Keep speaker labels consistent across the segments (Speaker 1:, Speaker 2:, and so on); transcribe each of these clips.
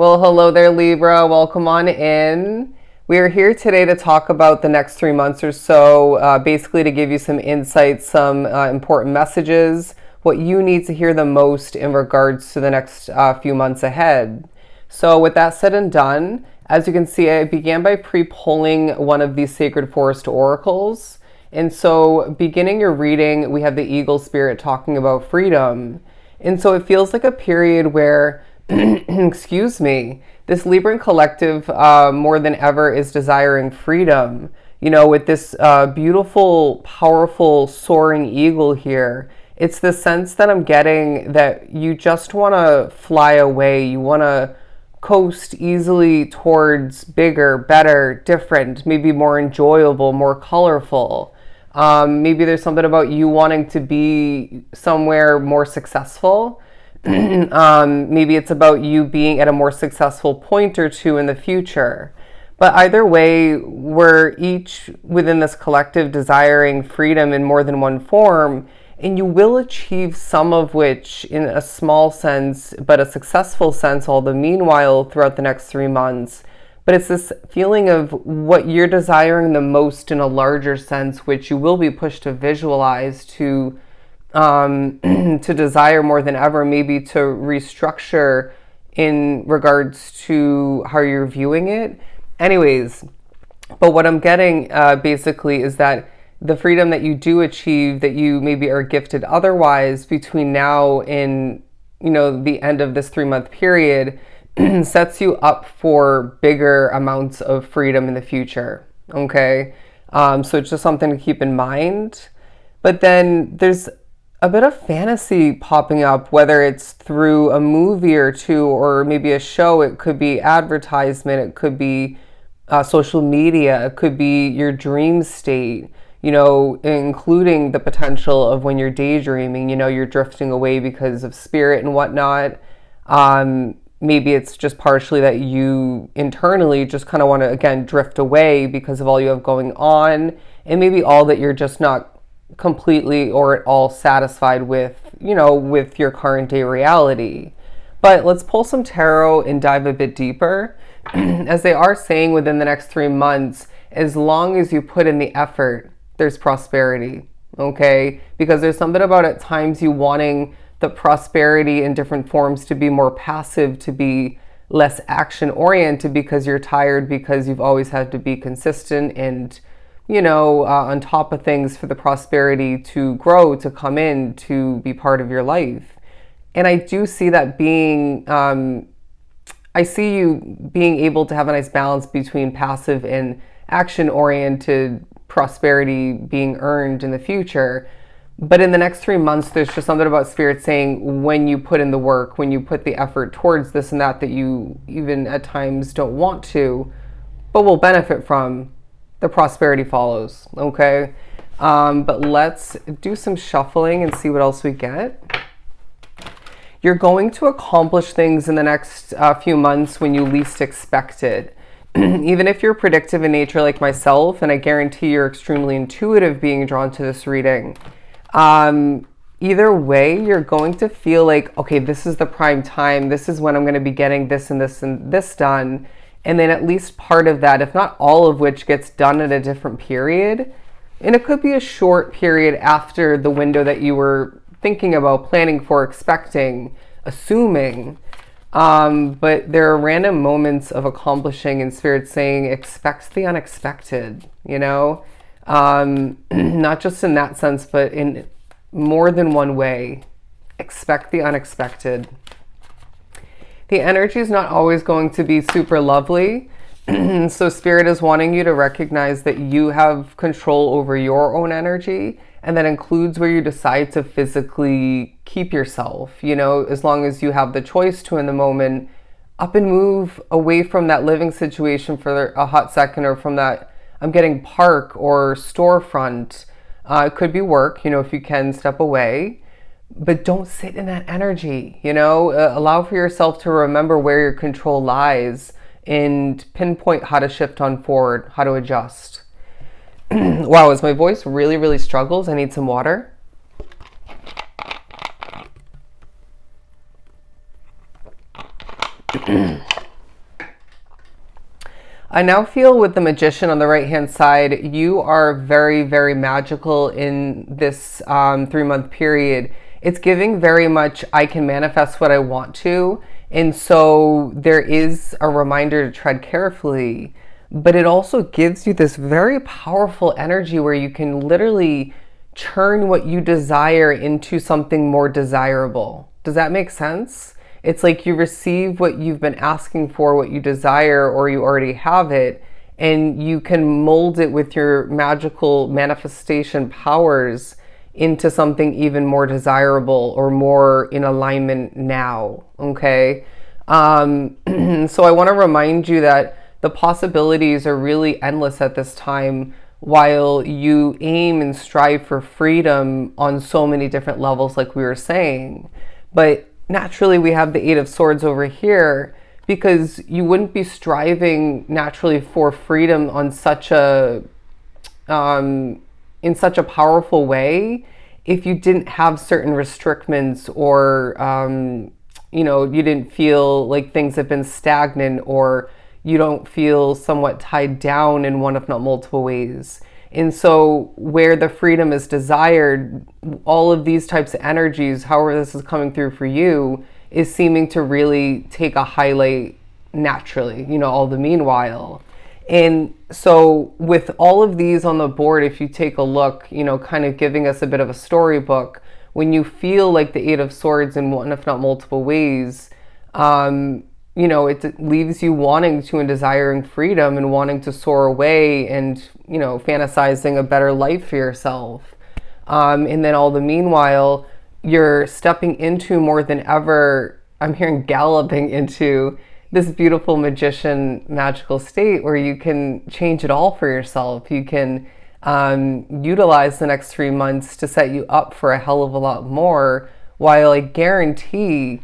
Speaker 1: Well, hello there, Libra. Welcome on in. We are here today to talk about the next 3 months or so, basically to give you some insights, some important messages, what you need to hear the most in regards to the next few months ahead. So with that said and done, as you can see, I began by pre-pulling one of these Sacred Forest oracles. And so beginning your reading, we have the Eagle Spirit talking about freedom. And so it feels like a period where excuse me, this Libran collective more than ever is desiring freedom. You know, with this beautiful, powerful, soaring eagle here, it's the sense that I'm getting that you just want to fly away. You want to coast easily towards bigger, better, different, maybe more enjoyable, more colorful. Maybe there's something about you wanting to be somewhere more successful. Maybe it's about you being at a more successful point or two in the future. But either way, we're each within this collective desiring freedom in more than one form, and you will achieve some of which in a small sense, but a successful sense all the meanwhile throughout the next 3 months. But it's this feeling of what you're desiring the most in a larger sense, which you will be pushed to visualize, to desire more than ever, maybe to restructure in regards to how you're viewing it. Anyways, but what I'm getting basically is that the freedom that you do achieve, that you maybe are gifted otherwise between now and, the end of this 3 month period, sets you up for bigger amounts of freedom in the future. Okay. So it's just something to keep in mind. But then there's a bit of fantasy popping up, whether it's through a movie or two, or maybe a show. It could be advertisement, it could be social media, it could be your dream state, including the potential of when you're daydreaming, you're drifting away because of spirit and whatnot. Maybe it's just partially that you internally just kind of want to, again, drift away because of all you have going on, and maybe all that you're just not completely or at all satisfied with, with your current day reality. But let's pull some tarot and dive a bit deeper. As they are saying, within the next 3 months, as long as you put in the effort, there's prosperity. Okay? Because there's something about at times you wanting the prosperity in different forms to be more passive, to be less action oriented because you're tired, because you've always had to be consistent and on top of things for the prosperity to grow, to come in, to be part of your life. And I do see that being, I see you being able to have a nice balance between passive and action-oriented prosperity being earned in the future. But in the next 3 months, there's just something about Spirit saying when you put in the work, when you put the effort towards this and that you even at times don't want to, but will benefit from, the prosperity follows, okay? But let's do some shuffling and see what else we get. You're going to accomplish things in the next few months when you least expect it. Even if you're predictive in nature like myself, and I guarantee you're extremely intuitive being drawn to this reading, either way, you're going to feel like, okay, this is the prime time. This is when I'm going to be getting this and this and this done. And then at least part of that, if not all of which, gets done at a different period. And it could be a short period after the window that you were thinking about, planning for, expecting, assuming. But there are random moments of accomplishing, and Spirit saying, expect the unexpected, not just in that sense, but in more than one way. Expect the unexpected. The energy is not always going to be super lovely. So Spirit is wanting you to recognize that you have control over your own energy, and that includes where you decide to physically keep yourself, as long as you have the choice to in the moment, up and move away from that living situation for a hot second, or from that I'm getting park or storefront. It could be work, if you can step away. But don't sit in that energy, allow for yourself to remember where your control lies and pinpoint how to shift on forward, how to adjust. Wow, as my voice really, really struggles, I need some water. I now feel with the Magician on the right hand side, you are very, very magical in this 3 month period. It's giving very much, I can manifest what I want to. And so there is a reminder to tread carefully, but it also gives you this very powerful energy where you can literally turn what you desire into something more desirable. Does that make sense? It's like you receive what you've been asking for, what you desire, or you already have it, and you can mold it with your magical manifestation powers into something even more desirable or more in alignment now. Okay. So I want to remind you that the possibilities are really endless at this time while you aim and strive for freedom on so many different levels, like we were saying. But naturally, we have the Eight of Swords over here because you wouldn't be striving naturally for freedom on such a in such a powerful way if you didn't have certain restrictions or you didn't feel like things have been stagnant, or you don't feel somewhat tied down in one if not multiple ways. And so where the freedom is desired, all of these types of energies, however this is coming through for you, is seeming to really take a highlight naturally, all the meanwhile. And so with all of these on the board, if you take a look, kind of giving us a bit of a storybook, when you feel like the Eight of Swords in one if not multiple ways, it leaves you wanting to and desiring freedom and wanting to soar away and, fantasizing a better life for yourself. And then all the meanwhile, you're stepping into more than ever, I'm hearing galloping into this beautiful magician magical state where you can change it all for yourself. You can utilize the next 3 months to set you up for a hell of a lot more, while I guarantee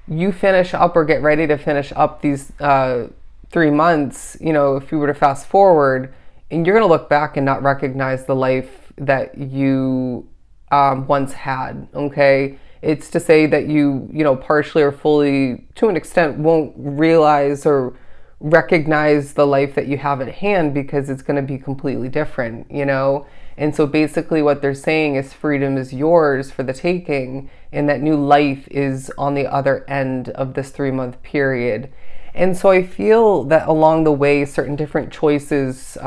Speaker 1: you finish up or get ready to finish up these 3 months, if you were to fast forward, and you're going to look back and not recognize the life that you once had, okay? It's to say that you partially or fully, to an extent, won't realize or recognize the life that you have at hand because it's going to be completely different, And so basically what they're saying is freedom is yours for the taking, and that new life is on the other end of this 3 month period. And so I feel that along the way, certain different choices,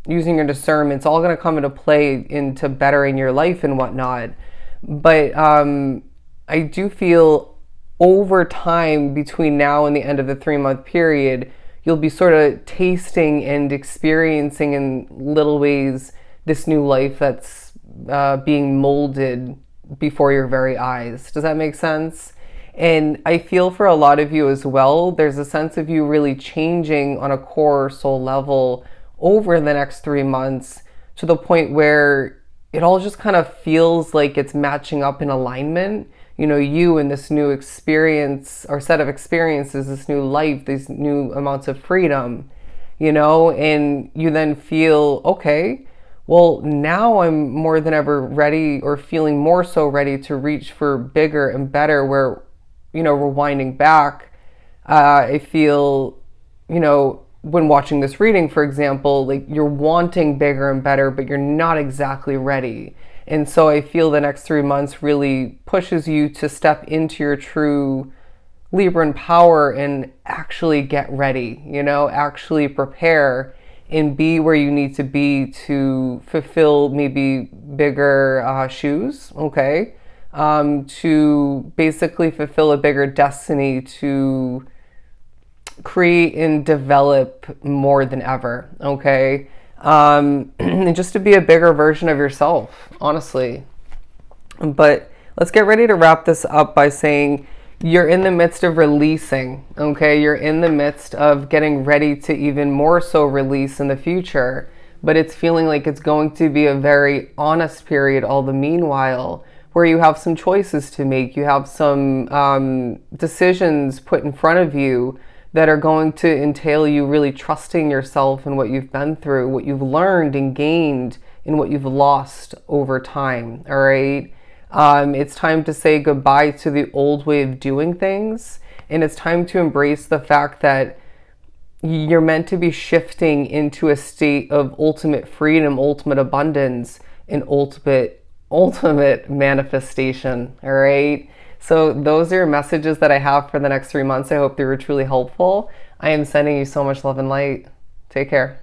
Speaker 1: using your discernment, it's all going to come into play into bettering your life and whatnot. But I do feel over time between now and the end of the 3 month period, you'll be sort of tasting and experiencing in little ways this new life that's being molded before your very eyes. Does that make sense? And I feel for a lot of you as well, there's a sense of you really changing on a core soul level over the next 3 months to the point where it all just kind of feels like it's matching up in alignment. You and this new experience or set of experiences, this new life, these new amounts of freedom, and you then feel, okay, well, now I'm more than ever ready, or feeling more so ready to reach for bigger and better, where, we're winding back. I feel, when watching this reading, for example, like you're wanting bigger and better, but you're not exactly ready. And so I feel the next 3 months really pushes you to step into your true Libran power and actually get ready, actually prepare and be where you need to be to fulfill maybe bigger shoes, okay? To basically fulfill a bigger destiny, to create and develop more than ever, okay? And just to be a bigger version of yourself, honestly. But let's get ready to wrap this up by saying you're in the midst of releasing, okay? You're in the midst of getting ready to even more so release in the future, but it's feeling like it's going to be a very honest period all the meanwhile, where you have some choices to make. You have some decisions put in front of you that are going to entail you really trusting yourself and what you've been through, what you've learned and gained, and what you've lost over time, all right? It's time to say goodbye to the old way of doing things, and it's time to embrace the fact that you're meant to be shifting into a state of ultimate freedom, ultimate abundance, and ultimate manifestation. All right. So those are messages that I have for the next 3 months. I hope they were truly helpful. I am sending you so much love and light. Take care.